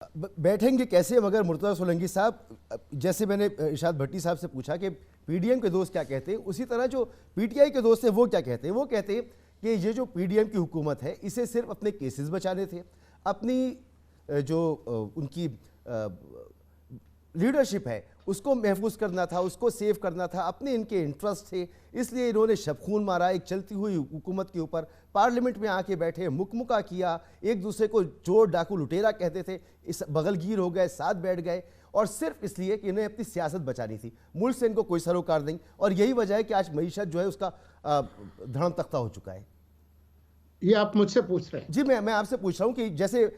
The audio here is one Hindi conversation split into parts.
बैठेंगे कैसे मगर मुर्तज़ा सोलंकी साहब, जैसे मैंने इरशाद भट्टी साहब से पूछा कि पीडीएम के दोस्त क्या कहते हैं, उसी तरह जो पीटीआई के दोस्त हैं वो क्या कहते हैं। वो कहते हैं कि ये जो पीडीएम की हुकूमत है इसे सिर्फ अपने केसेस बचाने थे, अपनी जो उनकी लीडरशिप है उसको महफूज करना था, उसको सेव करना था, अपने इनके इंटरेस्ट थे, इसलिए इन्होंने शबखून मारा एक चलती हुई हुकूमत के ऊपर। पार्लियामेंट में आके बैठे, मुकमुका किया, एक दूसरे को चोर डाकू लुटेरा कहते थे, इस बगलगीर हो गए, साथ बैठ गए, और सिर्फ इसलिए कि इन्हें अपनी सियासत बचानी थी। मुल्क से इनको कोई सरोकार नहीं, और यही वजह है कि आज मईशत जो है उसका धड़म तख्ता हो चुका है। ये आप मुझसे पूछ रहे हैं? जी, मैं आपसे पूछ रहा हूँ कि जैसे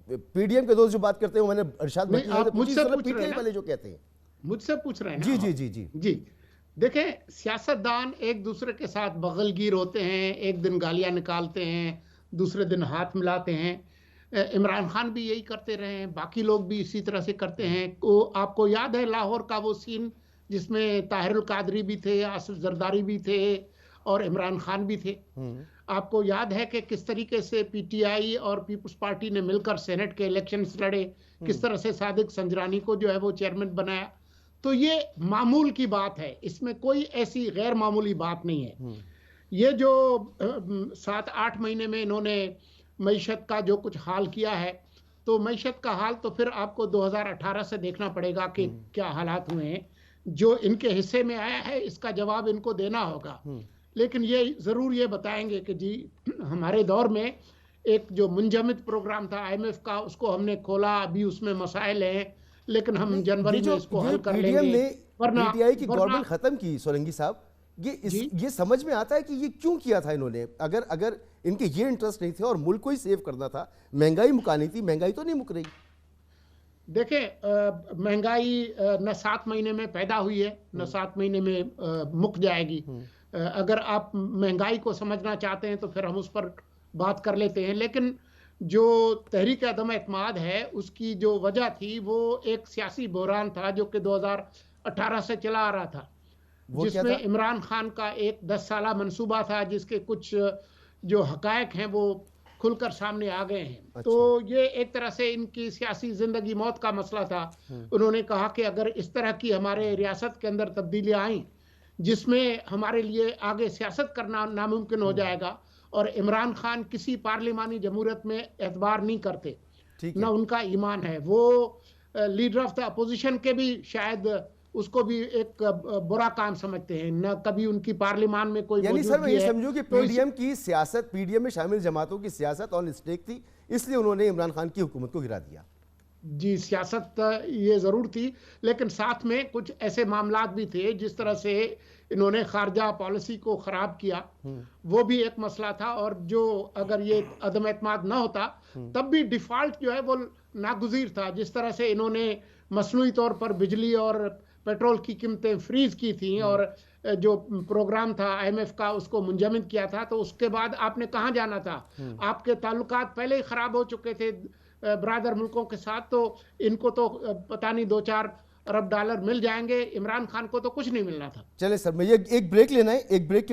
पीडीएम के दोस्त जो बात करते हैं, मैंने इरशाद भट्टी आप मुझसे पूछ रहे पीटीआई हैं वाले जो कहते हैं, मुझसे पूछ रहे हैं ना? जी जी जी जी जी, देखें, सियासतदान एक दूसरे के साथ बगलगीर होते हैं, एक दिन गालियां निकालते हैं, दूसरे दिन हाथ मिलाते हैं। इमरान खान भी यही करते रहे हैं, बाकी लोग भी इसी तरह से करते हैं। आपको याद है लाहौर का वो सीन जिसमें ताहिरुल कादरी भी थे, आसिफ जरदारी भी थे और इमरान खान भी थे। आपको याद है कि किस तरीके से पीटीआई और पीपल्स पार्टी ने मिलकर सेनेट के इलेक्शंस लड़े, किस तरह से सादिक संजरानी को जो है वो चेयरमैन बनाया। तो ये मामूल की बात है, इसमें कोई ऐसी गैर मामूली बात नहीं है। ये जो 7-8 महीने में इन्होंने मईशत का जो कुछ हाल किया है, तो मईशत का हाल तो फिर आपको 2018 से देखना पड़ेगा कि क्या हालात हुए हैं। जो इनके हिस्से में आया है इसका जवाब इनको देना होगा, लेकिन ये जरूर ये बताएंगे कि जी हमारे दौर में एक जो मुंजमद प्रोग्राम था IMF का, उसको हमने खोला, अभी उसमें मसाइल हैं, लेकिन हम जनवरी में इसको हल कर लेंगे। वरना पीटीआई की गवर्नमेंट खत्म की सोलंकी साहब, ये समझ में आता है कि ये क्यों किया था इन्होंने। अगर इनके ये इंटरेस्ट नहीं थे और मुल्क को ही सेव करना था, महंगाई मुकानी थी, महंगाई तो नहीं मुक रही। देखें, महंगाई न 7 महीने में पैदा हुई है, न 7 महीने में मुक जाएगी। अगर आप महंगाई को समझना चाहते हैं तो फिर हम उस पर बात कर लेते हैं, लेकिन जो तहरीक अदम एतमाद है उसकी जो वजह थी वो एक सियासी बहरान था जो कि 2018 से चला आ रहा था, जिसमें इमरान खान का एक 10 साला मंसूबा था, जिसके कुछ जो हकायक हैं वो खुलकर सामने आ गए हैं। अच्छा। तो ये एक तरह से इनकी सियासी जिंदगी मौत का मसला था। उन्होंने कहा कि अगर इस तरह की हमारे रियासत के अंदर तब्दीलियां आई जिसमें हमारे लिए आगे सियासत करना नामुमकिन हो जाएगा, और इमरान खान किसी पार्लिमानी जमहूरियत में एतबार नहीं करते, ना उनका ईमान है, वो लीडर ऑफ द अपोजिशन के भी शायद उसको भी एक बुरा काम समझते हैं, न कभी उनकी पार्लियामान में कोई यानी सर मैं ये समझूं कि पीडीएम की सियासत, पीडीएम में शामिल जमातों की सियासत ऑन स्टेक थी, इसलिए उन्होंने इमरान खान की हुकूमत को गिरा दिया। जी, सियासत ये जरूर थी, लेकिन साथ में कुछ ऐसे मामलात भी थे जिस तरह से इन्होंने खारजा पॉलिसी को खराब किया, वो भी एक मसला था। और जो अगर ये अदम एतमाद ना होता तब भी डिफॉल्ट जो है वो नागुज़ीर था। जिस तरह से इन्होंने मसनूई तौर पर बिजली और पेट्रोल की कीमतें फ्रीज की थी और जो प्रोग्राम था IMF का उसको मुंजमद किया था, तो उसके बाद आपने कहाँ जाना था? आपके ताल्लुकात पहले ही खराब हो चुके थे ब्रादर मुल्कों के साथ, तो इनको तो पता नहीं 2-4 अरब डॉलर मिल जाएंगे, इमरान खान को तो कुछ नहीं मिलना था। चले सर, मैं ये एक ब्रेक लेना है, एक ब्रेक के बाद